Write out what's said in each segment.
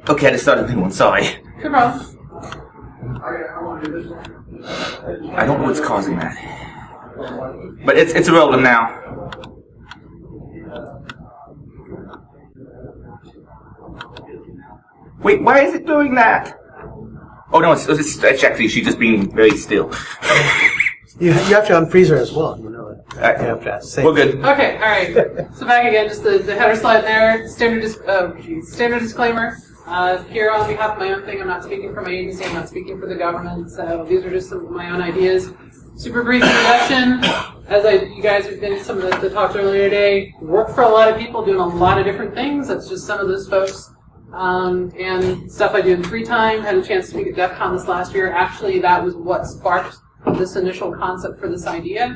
Okay, I just started a new one, sorry. No problem. I don't know what's causing that. But it's irrelevant now. Wait, why is it doing that? Oh no, it's actually she's just being very still. You have to unfreeze her as well, you know. You have to say. We're good. Okay, all right. So back again, just the header slide there. Standard disclaimer. Here on behalf of my own thing, I'm not speaking for my agency, I'm not speaking for the government, so these are just some of my own ideas. Super brief introduction. You guys have been in some of the talks earlier today, work for a lot of people doing a lot of different things. That's just some of those folks. And stuff I do in free time. Had a chance to speak at DEF CON this last year. Actually, that was what sparked this initial concept for this idea.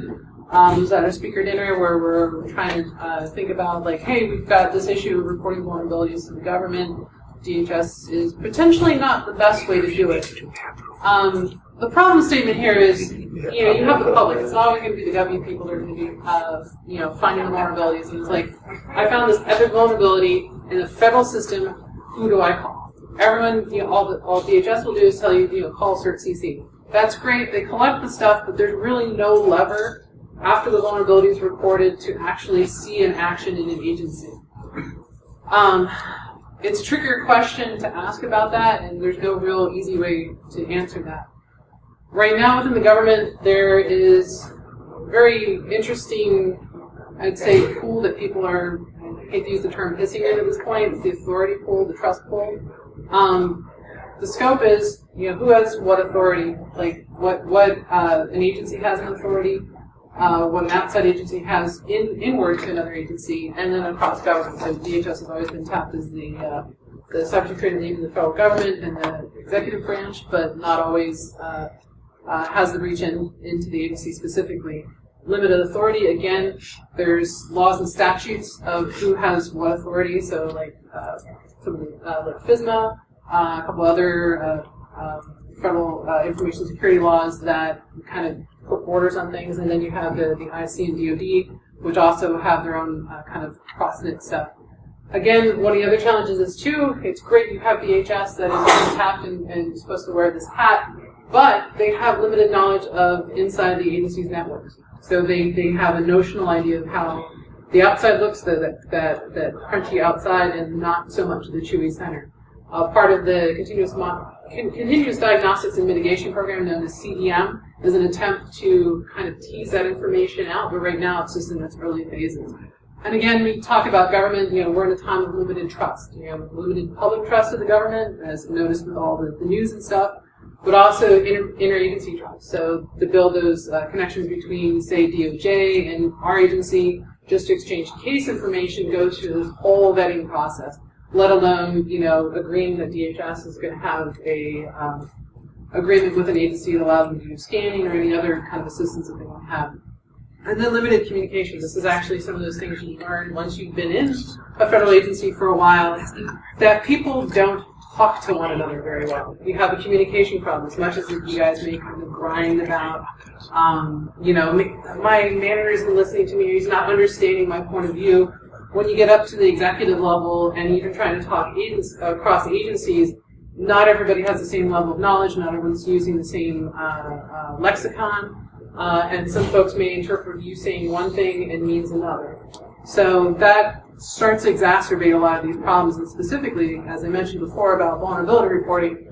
It was at a speaker dinner where we're trying to think about, like, hey, we've got this issue of reporting vulnerabilities to the government. DHS is potentially not the best way to do it. The problem statement here is, you have the public. It's not always going to be the government people that are going to be, finding the vulnerabilities. And it's like, I found this epic vulnerability in the federal system. Who do I call? Everyone, all DHS will do is tell you, call CERT-CC. That's great. They collect the stuff, but there's really no lever after the vulnerability is reported to actually see an action in an agency. It's a trickier question to ask about that, and there's no real easy way to answer that. Right now within the government, there is very interesting, I'd say, pool that people are, I hate to use the term hissing in at this point, it's the authority pool, the trust pool. The scope is, who has what authority, like what an agency has an authority, what an outside agency has inward to another agency, and then across government. So DHS has always been tapped as the cybersecurity lead in the federal government and the executive branch, but not always has the reach into the agency specifically. Limited authority, again, there's laws and statutes of who has what authority, so like some of the, like FISMA, a couple other federal information security laws that kind of put borders on things, and then you have the IC and DoD, which also have their own kind of cross-knit stuff. Again, one of the other challenges is, too, it's great you have DHS that is tapped and supposed to wear this hat, but they have limited knowledge of inside the agency's networks. So they have a notional idea of how the outside looks, that crunchy outside, and not so much the chewy center. Part of the continuous diagnostics and mitigation program known as CDM is an attempt to kind of tease that information out, but right now it's just in its early phases. And again, we talk about government, we're in a time of limited trust. Limited public trust of the government, as noticed with all the news and stuff, but also interagency trust. So to build those connections between, say, DOJ and our agency, just to exchange case information, go through this whole vetting process, let alone, agreeing that DHS is going to have a agreement with an agency that allows them to do scanning or any other kind of assistance that they want to have. And then limited communication. This is actually some of those things you learn once you've been in a federal agency for a while, that people don't talk to one another very well. You have a communication problem, as much as you guys may kind of grind about, my manager isn't listening to me, he's not understanding my point of view. When you get up to the executive level and even trying to talk across agencies, not everybody has the same level of knowledge, not everyone's using the same lexicon, and some folks may interpret you saying one thing and means another. So that starts to exacerbate a lot of these problems, and specifically, as I mentioned before about vulnerability reporting,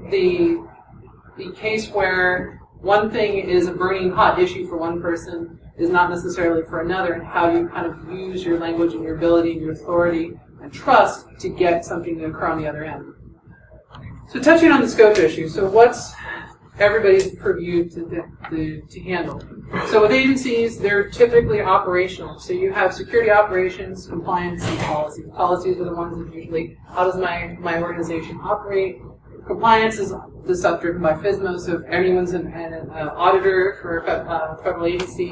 the case where one thing is a burning hot issue for one person is not necessarily for another, and how you kind of use your language and your ability and your authority and trust to get something to occur on the other end. So touching on the scope issue, so what's everybody's purview to handle? So with agencies, they're typically operational. So you have security operations, compliance, and policy. Policies are the ones that usually, how does my organization operate? Compliance is the stuff driven by FISMA, so if anyone's an auditor for a federal agency,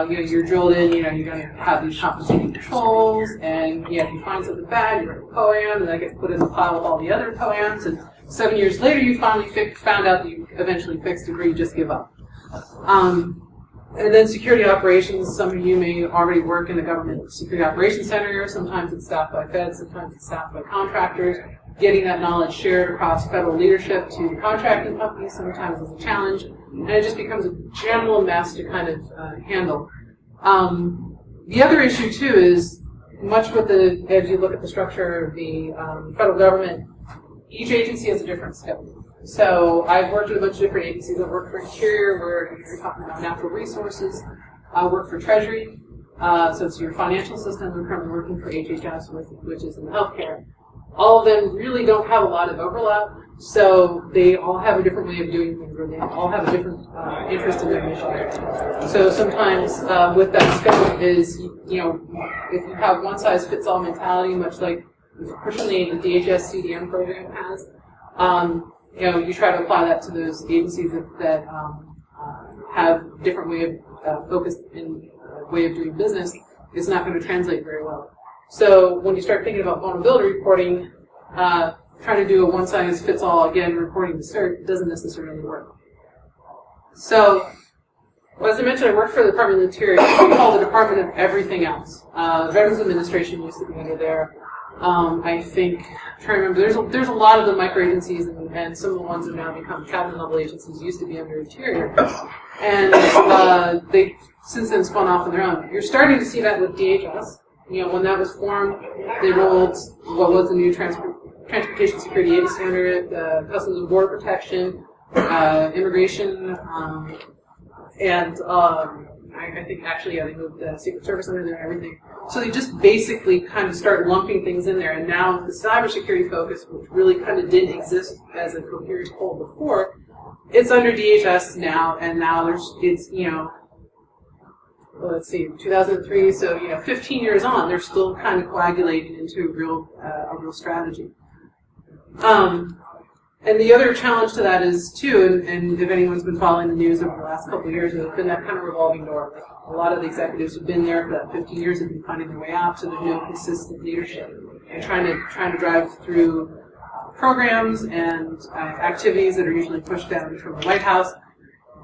you're drilled in, you're going to have these compensating controls, and if you find something bad, you write a POAM, and that gets put in the pile with all the other POAMs, and 7 years later you finally found out that you eventually fixed it, or you just give up. And then security operations, some of you may already work in the government security operations center, sometimes it's staffed by feds, sometimes it's staffed by contractors. getting that knowledge shared across federal leadership to the contracting companies sometimes is a challenge, and it just becomes a general mess to kind of handle. The other issue, too, is much with as you look at the structure of the federal government, each agency has a different scope. So I've worked with a bunch of different agencies. I've worked for Interior, where you're talking about natural resources. I work for Treasury, so it's your financial system. I'm currently working for HHS, which is in healthcare. All of them really don't have a lot of overlap, so they all have a different way of doing things, or they all have a different interest in their mission. So sometimes with that scope is, if you have one-size-fits-all mentality, much like personally the DHS CDM program has, you try to apply that to those agencies that have different way of focus and way of doing business, it's not going to translate very well. So when you start thinking about vulnerability reporting, trying to do a one-size-fits-all, again, reporting to CERT doesn't necessarily work. So, as I mentioned, I worked for the Department of the Interior, we call the Department of Everything Else. Veterans Administration used to be under there. I think, I'm trying to remember, there's a lot of the micro-agencies, and some of the ones that have now become cabinet-level agencies used to be under Interior. And they since then spun off on their own. You're starting to see that with DHS. When that was formed, they rolled what was the new Transportation Security Agency under it, Customs and Border Protection, Immigration, and I think actually, they moved the Secret Service under there and everything. So they just basically kind of start lumping things in there. And now the cybersecurity focus, which really kind of didn't exist as a coherent whole before, it's under DHS now, and now it's let's see, 2003, so 15 years on, they're still kind of coagulating into a real strategy. And the other challenge to that is, too, and if anyone's been following the news over the last couple of years, there's been that kind of revolving door. A lot of the executives who've been there for that 15 years have been finding their way out, so there's no consistent leadership. And trying to drive through programs and activities that are usually pushed down from the White House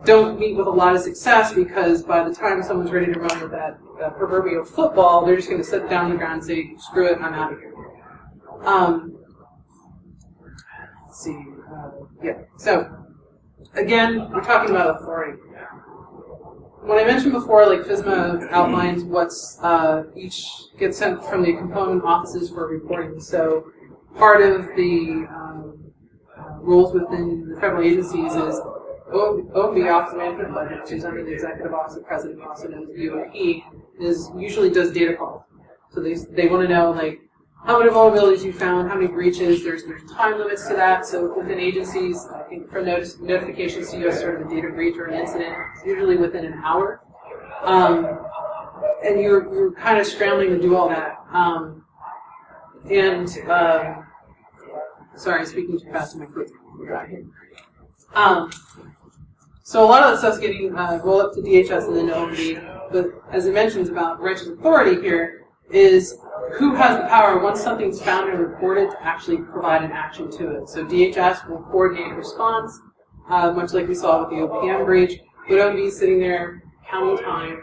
don't meet with a lot of success, because by the time someone's ready to run with that proverbial football, they're just going to sit down on the ground and say, screw it, I'm out of here. Let's see. So, again, we're talking about authority. When I mentioned before, like FSMA outlines what's each gets sent from the component offices for reporting. So part of the rules within the federal agencies is OMB, Office of Management and Budget, which is under the Executive Office of the President, also known as the UOP, usually does data calls. So they want to know, like, how many vulnerabilities you found, how many breaches. There's time limits to that. So within agencies, I think for notifications to you as sort of a data breach or an incident, it's usually within an hour. And you're kind of scrambling to do all that. Sorry, speaking too fast in my foot. So a lot of that stuff's getting rolled up to DHS and then OMB. But as it mentions about branches of authority here, is who has the power once something's found and reported to actually provide an action to it. So DHS will coordinate response, much like we saw with the OPM breach, but OMB is sitting there counting time,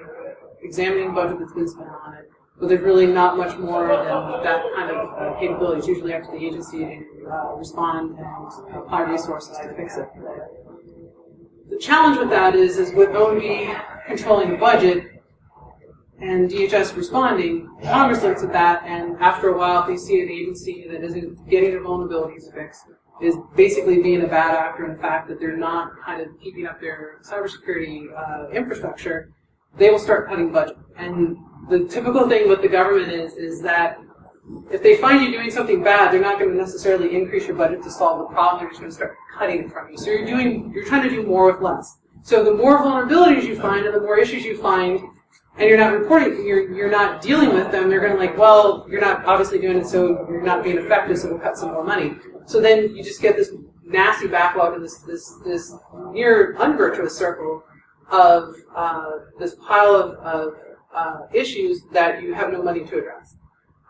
examining the budget that's been spent on it, but there's really not much more than that kind of capability. It's usually up to the agency to respond and apply resources to fix it. The challenge with that is with OMB controlling the budget, and DHS responding, Congress looks at that, and after a while, if they see an agency that isn't getting their vulnerabilities fixed, is basically being a bad actor in the fact that they're not kind of keeping up their cybersecurity infrastructure, they will start cutting budget. And the typical thing with the government is that if they find you doing something bad, they're not going to necessarily increase your budget to solve the problem. They're just going to start cutting it from you. So you're trying to do more with less. So the more vulnerabilities you find and the more issues you find, and you're not reporting, you're not dealing with them, they're going to like, well, you're not obviously doing it, so you're not being effective, so we'll cut some more money. So then you just get this nasty backlog and this near unvirtuous circle of this pile of issues that you have no money to address.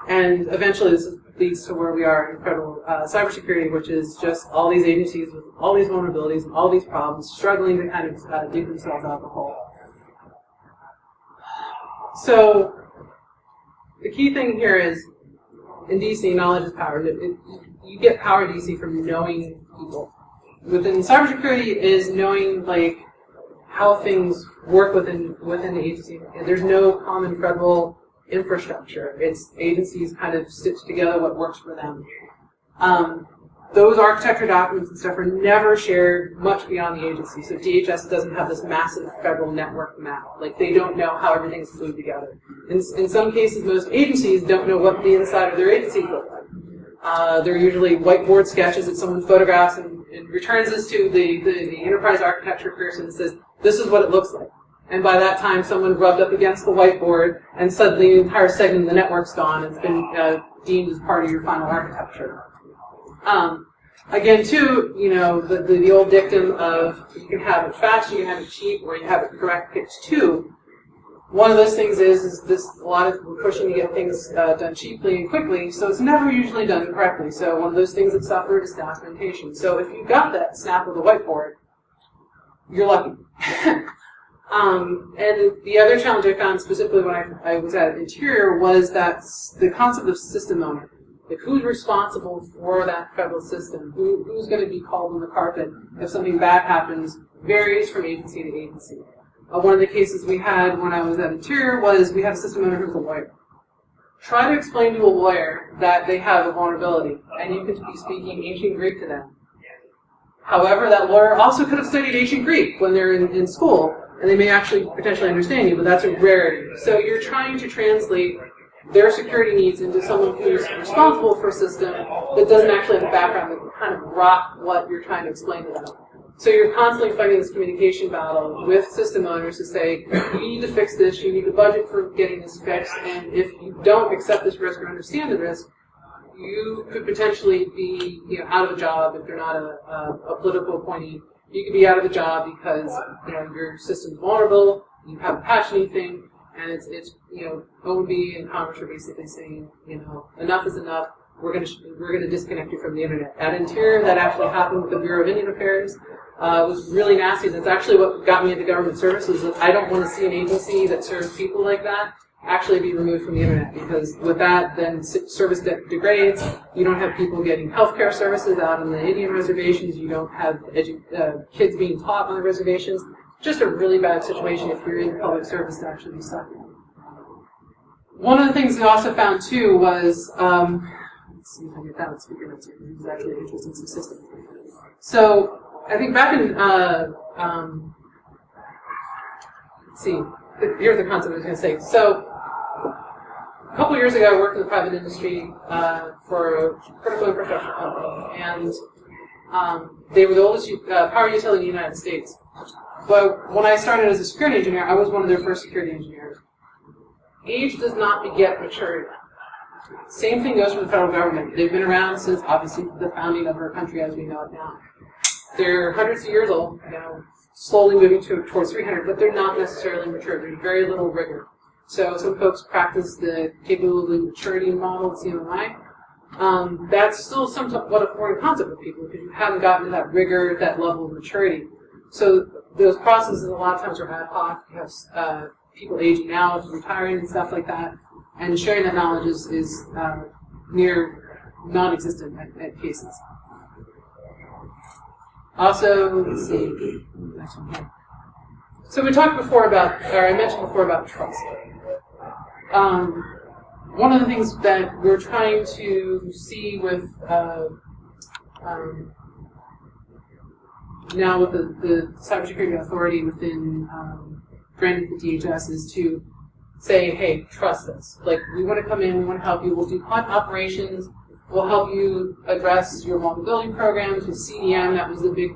And eventually this leads to where we are in federal cybersecurity, which is just all these agencies with all these vulnerabilities and all these problems struggling to kind of dig themselves out of the hole. So the key thing here is, in DC, knowledge is power. you get power DC from knowing people. Within cybersecurity is knowing like how things work within the agency. There's no common federal infrastructure. It's agencies kind of stitch together what works for them. Those architecture documents and stuff are never shared much beyond the agency. So DHS doesn't have this massive federal network map. Like, they don't know how everything's glued together. In some cases, most agencies don't know what the inside of their agencies look like. They're usually whiteboard sketches that someone photographs and returns this to the enterprise architecture person and says, this is what it looks like. And by that time, someone rubbed up against the whiteboard, and suddenly the entire segment of the network's gone. It's been deemed as part of your final architecture. Again, too, you know, the old dictum of you can have it fast, you can have it cheap, or you have it correct pitch too. One of those things is this: a lot of people pushing to get things done cheaply and quickly, so it's never usually done correctly. So one of those things that suffer is documentation. So if you got that snap of the whiteboard, you're lucky. And the other challenge I found specifically when I was at Interior was that the concept of system owner. Like, who's responsible for that federal system? Who's going to be called on the carpet if something bad happens varies from agency to agency. One of the cases we had when I was at Interior was we had a system owner who was a lawyer. Try to explain to a lawyer that they have a vulnerability, and you could be speaking ancient Greek to them. However, that lawyer also could have studied ancient Greek when they're in school, and they may actually potentially understand you, but that's a rarity. So you're trying to translate their security needs into someone who's responsible for a system that doesn't actually have a background that can kind of rock what you're trying to explain to them. So you're constantly fighting this communication battle with system owners to say, you need to fix this, you need to budget for getting this fixed, and if you don't accept this risk or understand the risk, you could potentially be out of a job if you're not a political appointee. You could be out of a job because your system's vulnerable, you haven't patched anything, and it's OMB and Congress are basically saying, enough is enough. We're gonna disconnect you from the internet. At Interior, that actually happened with the Bureau of Indian Affairs. It was really nasty. That's actually what got me into government services. Is I don't want to see an agency that serves people like that actually be removed from the internet, because with that, then service degrades. You don't have people getting healthcare services out on the Indian reservations. You don't have kids being taught on the reservations. Just a really bad situation if you're in public service to actually be stuck in. One of the things we also found too was, let's see if I can get that on speaker notes here. This is actually an interesting system. So I think back in, let's see, here's the concept I was going to say. So a couple years ago, I worked in the private industry for a critical infrastructure company, and they were the oldest power utility in the United States. But when I started as a security engineer, I was one of their first security engineers. Age does not beget maturity. Same thing goes for the federal government. They've been around since, obviously, the founding of our country as we know it now. They're hundreds of years old, slowly moving towards 300, but they're not necessarily mature. There's very little rigor. So some folks practice the capability maturity model, CMMI. That's still somewhat a foreign concept with people because you haven't gotten to that rigor, that level of maturity. So those processes a lot of times are ad hoc. You have people aging out, retiring, and stuff like that. And sharing that knowledge is near non-existent at cases. Also, let's see. Next one here. So we talked before about, or I mentioned before about trust. One of the things that we're trying to see with now with the cybersecurity authority within granted the DHS is to say, hey, trust us. Like, we want to come in, we want to help you. We'll do hunt operations. We'll help you address your vulnerability programs with CDM. That was the big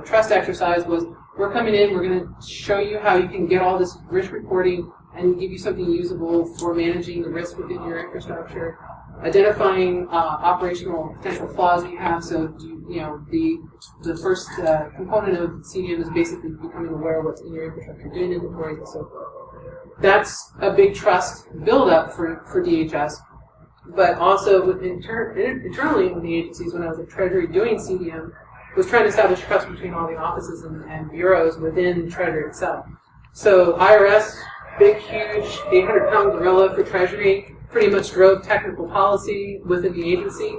trust exercise. Was we're coming in, we're going to show you how you can get all this risk reporting and give you something usable for managing the risk within your infrastructure, identifying operational potential flaws that you have. So, the first component of CDM is basically becoming aware of what's in your infrastructure, doing inventories and so forth. That's a big trust build-up for DHS. But also internally in the agencies, when I was at Treasury doing CDM, was trying to establish trust between all the offices and bureaus within Treasury itself. So IRS, big, huge, 800-pound gorilla for Treasury, pretty much drove technical policy within the agency.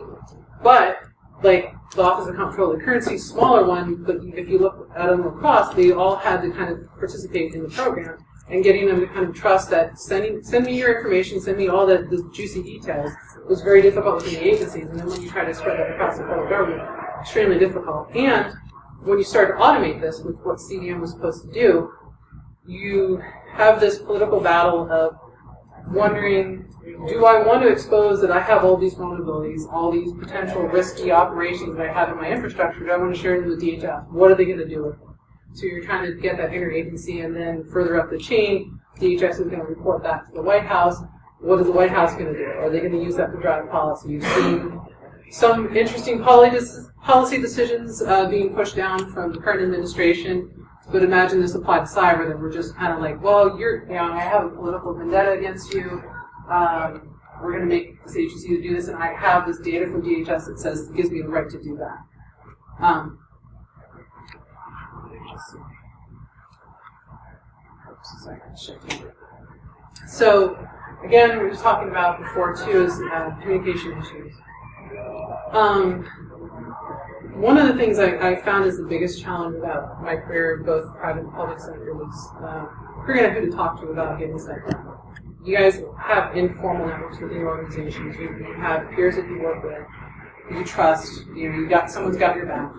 But, like, the Office of Comptroller of the Currency, smaller one, but if you look at them across, they all had to kind of participate in the program, and getting them to kind of trust that send me your information, send me all the juicy details, was very difficult within the agencies, and then when you try to spread that across the federal government, extremely difficult. And when you start to automate this with what CDM was supposed to do, you have this political battle of wondering, do I want to expose that I have all these vulnerabilities, all these potential risky operations that I have in my infrastructure? Do I want to share them with DHS? What are they going to do with them? So you're trying to get that interagency, and then further up the chain, DHS is going to report that to the White House. What is the White House going to do? Are they going to use that to drive policy? You've seen some interesting policy decisions being pushed down from the current administration. But imagine this applied to cyber, that we're just kind of like, well, I have a political vendetta against you. We're going to make this agency to do this, and I have this data from DHS that says it gives me the right to do that. So, again, we were just talking about before too is communication issues. One of the things I found is the biggest challenge about my career, both private and public sector, was figuring out who to talk to about getting stuff done. You guys have informal networks within your organizations. You have peers that you work with, you trust. Someone's got your back.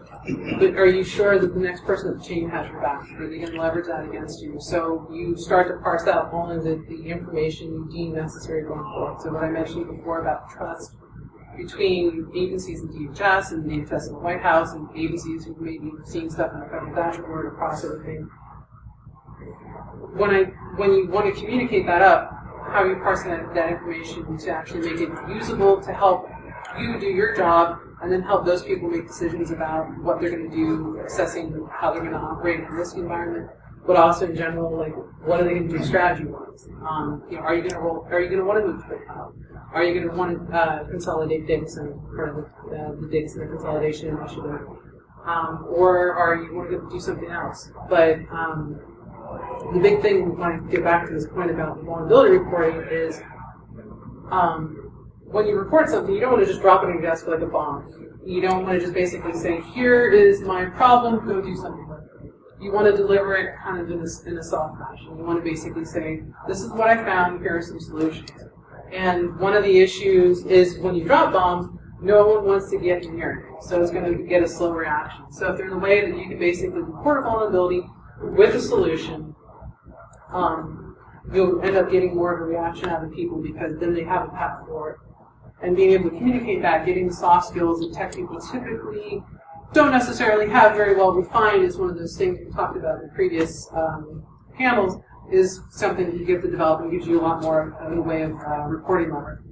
But are you sure that the next person at the chain has your back? Are they going to leverage that against you? So you start to parse out only the information you deem necessary going forward. So what I mentioned before about trust between agencies and DHS, and DHS and the White House, and agencies who maybe have seen stuff in the federal dashboard across everything. When you want to communicate that up, how are you parsing that information to actually make it usable to help you do your job, and then help those people make decisions about what they're going to do, assessing how they're going to operate in a risk environment, but also in general, like, what are they going to do strategy-wise? Are you going to want to move to the cloud? Are you going to want to consolidate data center, part of the data center consolidation initiative? Or are you going to do something else? But the big thing, when I get back to this point about the vulnerability reporting, is when you report something, you don't want to just drop it on your desk like a bomb. You don't want to just basically say, here is my problem, go do something with it. You want to deliver it kind of in a soft fashion. You want to basically say, this is what I found, here are some solutions. And one of the issues is when you drop bombs, no one wants to get near it. So it's going to get a slow reaction. So if there's a way that you can basically report a vulnerability with a solution, you'll end up getting more of a reaction out of people, because then they have a path forward. And being able to communicate that, getting the soft skills that tech people typically don't necessarily have very well refined, is one of those things we talked about in previous panels, is something that you get to develop and gives you a lot more in the way of reporting lever.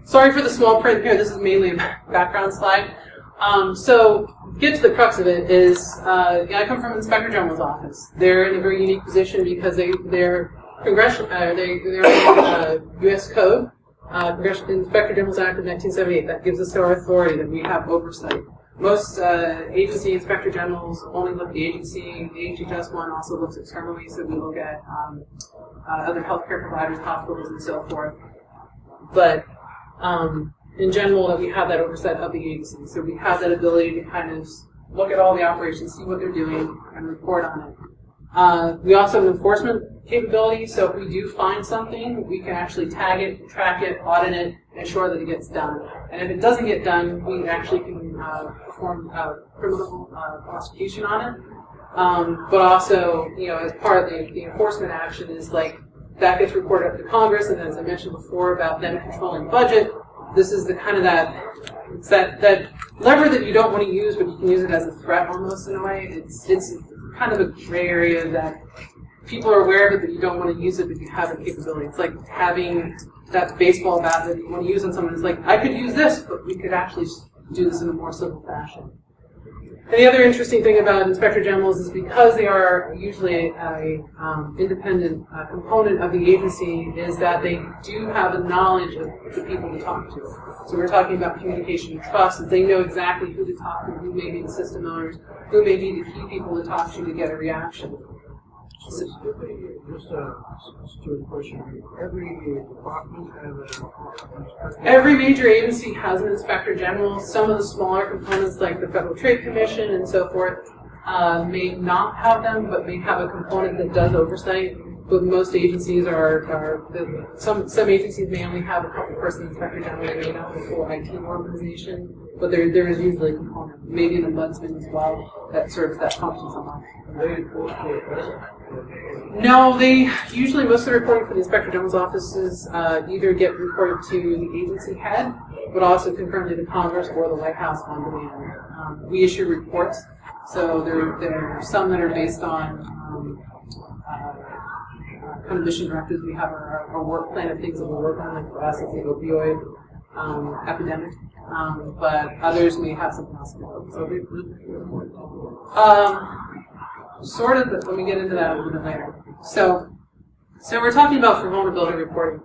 Sorry for the small print here. This is mainly a background slide. So, get to the crux of it is, I come from Inspector General's office. They're in a very unique position because they're congressional. They're U.S. Code, Inspector General's Act of 1978. That gives us our authority that we have oversight. Most agency inspector generals only look at the agency. The HHS one also looks externally, so we look at other healthcare providers, hospitals, and so forth. But in general, that we have that oversight of the agency. So we have that ability to kind of look at all the operations, see what they're doing, and report on it. We also have an enforcement capability, so if we do find something, we can actually tag it, track it, audit it, ensure that it gets done. And if it doesn't get done, we actually can perform criminal prosecution on it. But also, as part of the enforcement action is like, that gets reported up to Congress, and as I mentioned before about them controlling budget, this is the kind of that lever that you don't want to use, but you can use it as a threat almost in a way. It's kind of a gray area that people are aware of it, but you don't want to use it, but you have the capability. It's like having that baseball bat that you want to use on someone. It's like, I could use this, but we could actually do this in a more civil fashion. And the other interesting thing about Inspector Generals is because they are usually an independent component of the agency, is that they do have a knowledge of the people to talk to. So we're talking about communication and trust, that they know exactly who to talk to, who may be the system owners, who may be the key people to talk to get a reaction. Just a stupid question. Every department have Every major agency has an inspector general. Some of the smaller components, like the Federal Trade Commission and so forth, may not have them, but may have a component that does oversight. But most agencies some agencies may only have a couple-person inspector general. They may not have a full IT organization, but there is usually a component, maybe an ombudsman as well, that serves that function somehow. No, usually most of the reporting for the Inspector General's offices either get reported to the agency head, but also concurrently to Congress or the White House on demand. We issue reports, so there are some that are based on kind of mission directives. We have our work plan of things that we're working on, like for us, it's the opioid epidemic, but others may have something else to do. Sort of, but let me get into that a little bit later. So we're talking about for vulnerability reporting.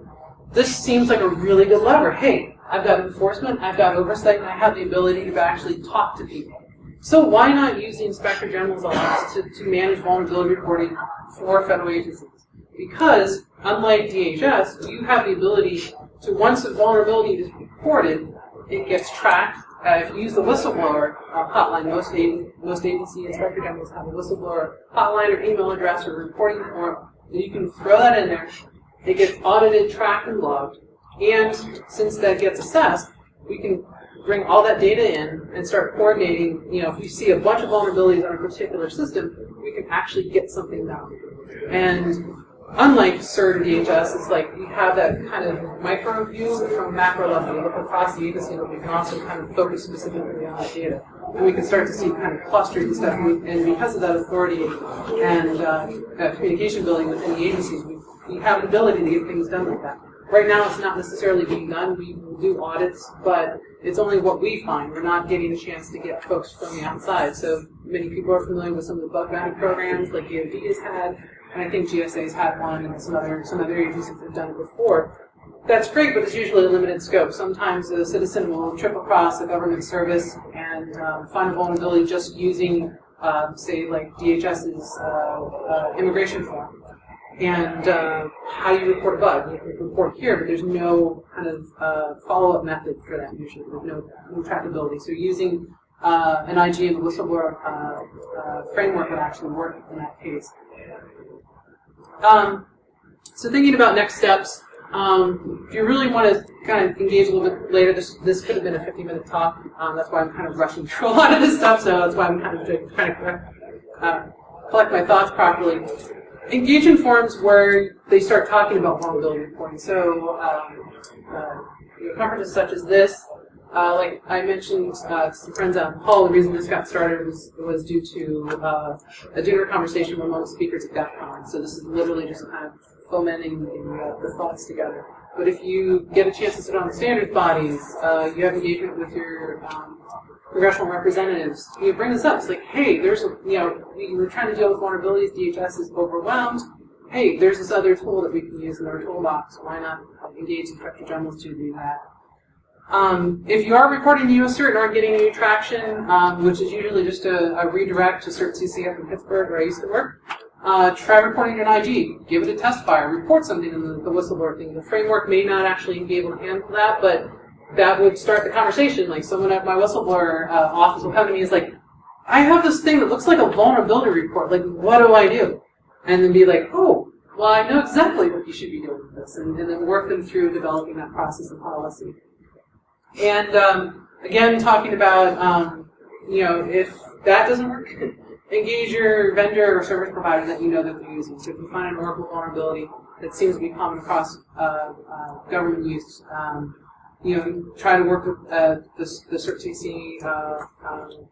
This seems like a really good lever. Hey, I've got enforcement, I've got oversight, and I have the ability to actually talk to people. So why not use the Inspector General's office to manage vulnerability reporting for federal agencies? Because, unlike DHS, you have the ability to, once a vulnerability is reported, it gets tracked. If you use the whistleblower hotline, most agency inspector generals have a whistleblower hotline or email address or reporting form, and you can throw that in there. It gets audited, tracked, and logged. And since that gets assessed, we can bring all that data in and start coordinating. If you see a bunch of vulnerabilities on a particular system, we can actually get something done. And unlike CERT or DHS, it's like you have that kind of micro view from macro level. You look across the agency, but we can also kind of focus specifically on that data. And we can start to see kind of clusters and stuff. And because of that authority and communication building within the agencies, we have the ability to get things done like that. Right now, it's not necessarily being done. We do audits, but it's only what we find. We're not getting a chance to get folks from the outside. So many people are familiar with some of the bug bounty programs like DoD has had. And I think GSA's had one, and some other agencies have done it before. That's great, but it's usually a limited scope. Sometimes a citizen will triple cross a government service and find a vulnerability just using, say, like DHS's immigration form. And how do you report a bug? You can report here, but there's no kind of follow-up method for that usually. There's no trackability. So using an IG and the whistleblower framework would actually work in that case. So thinking about next steps, if you really want to kind of engage a little bit later, this could have been a 50-minute talk. That's why I'm kind of rushing through a lot of this stuff, so that's why I'm kind of trying to collect my thoughts properly. Engage in forums where they start talking about vulnerability reporting. So conferences such as this, like I mentioned to some friends out in the hall, the reason this got started was due to a dinner conversation among speakers at DEF CON. So this is literally just kind of fomenting the thoughts together. But if you get a chance to sit on the standards bodies, you have engagement with your congressional representatives, you bring this up. It's like, hey, there's we're trying to deal with vulnerabilities. DHS is overwhelmed. Hey, there's this other tool that we can use in our toolbox. Why not engage Inspector Generals to do that? If you are reporting to USCERT and aren't getting any traction, which is usually just a redirect to CERT CCF in Pittsburgh where I used to work, try reporting an IG. Give it a test fire. Report something in the whistleblower thing. The framework may not actually be able to handle that, but that would start the conversation. Like someone at my whistleblower office will come to me and is like, I have this thing that looks like a vulnerability report. Like, what do I do? And then be like, oh, well, I know exactly what you should be doing with this. And then work them through developing that process and policy. And again, talking about, if that doesn't work, engage your vendor or service provider that you know that they're using. So if you find an Oracle vulnerability that seems to be common across government use, try to work with the CERT-CC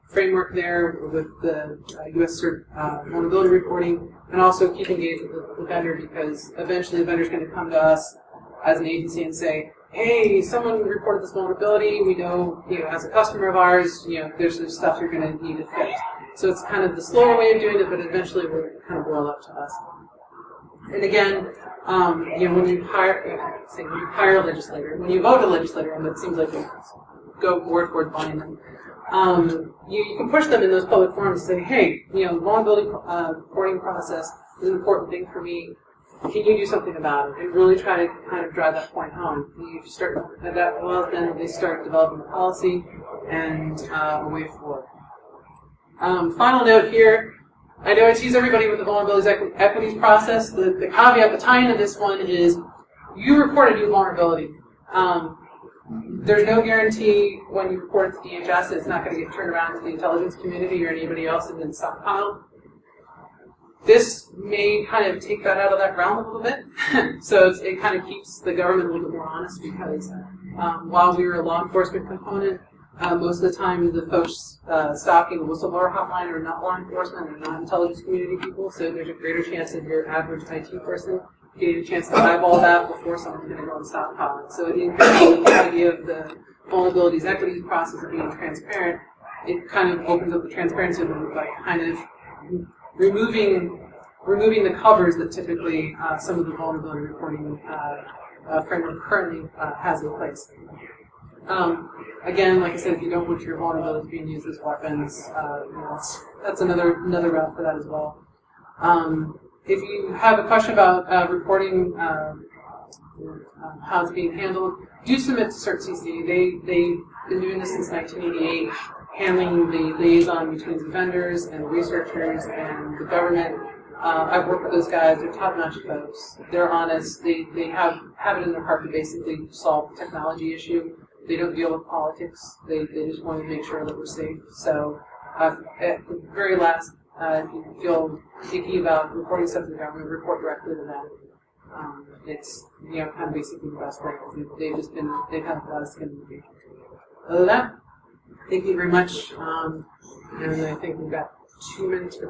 framework there with the U.S. CERT vulnerability reporting, and also keep engaged with the vendor, because eventually the vendor's going to come to us as an agency and say, hey, someone reported this vulnerability. We know, as a customer of ours, there's stuff you're going to need to fix. So it's kind of the slower way of doing it, but eventually it will kind of boil up to us. And again, when you hire a legislator, when you vote a legislator, and it seems like you go more toward buying them, you can push them in those public forums and say, hey, vulnerability reporting process, is an important thing for me. Can you do something about it? And really try to kind of drive that point home. You start at that, well, then they start developing a policy and a way forward. Final note here. I know I tease everybody with the vulnerabilities equities process. The caveat, the tie into this one is you report a new vulnerability. There's no guarantee when you report it to DHS that it's not going to get turned around to the intelligence community or anybody else and then stockpiled. This may kind of take that out of that realm a little bit. So it kind of keeps the government a little bit more honest because while we were a law enforcement component, most of the time the folks stocking the whistleblower hotline are not law enforcement, they're not intelligence community people, so there's a greater chance of your average IT person getting a chance to eyeball that before someone's going to go and stockpile it. So the idea of the vulnerabilities equities process of being transparent, it kind of opens up the transparency of like kind of removing the covers that typically some of the vulnerability reporting framework currently has in place. Again, like I said, if you don't want your vulnerabilities being used as weapons, that's another route for that as well. If you have a question about reporting how it's being handled, do submit to CertCC. They've been doing this since 1988, handling the liaison between the vendors and the researchers and the government. I've worked with those guys. They're top-notch folks. They're honest. They have it in their heart to basically solve the technology issue. They don't deal with politics. They just want to make sure that we're safe. So at the very last, if you feel icky about reporting stuff to the government, report directly to them. It's kind of basically the best way because they've had a lot of skin in the game. Other than that, thank you very much. And I think we've got 2 minutes for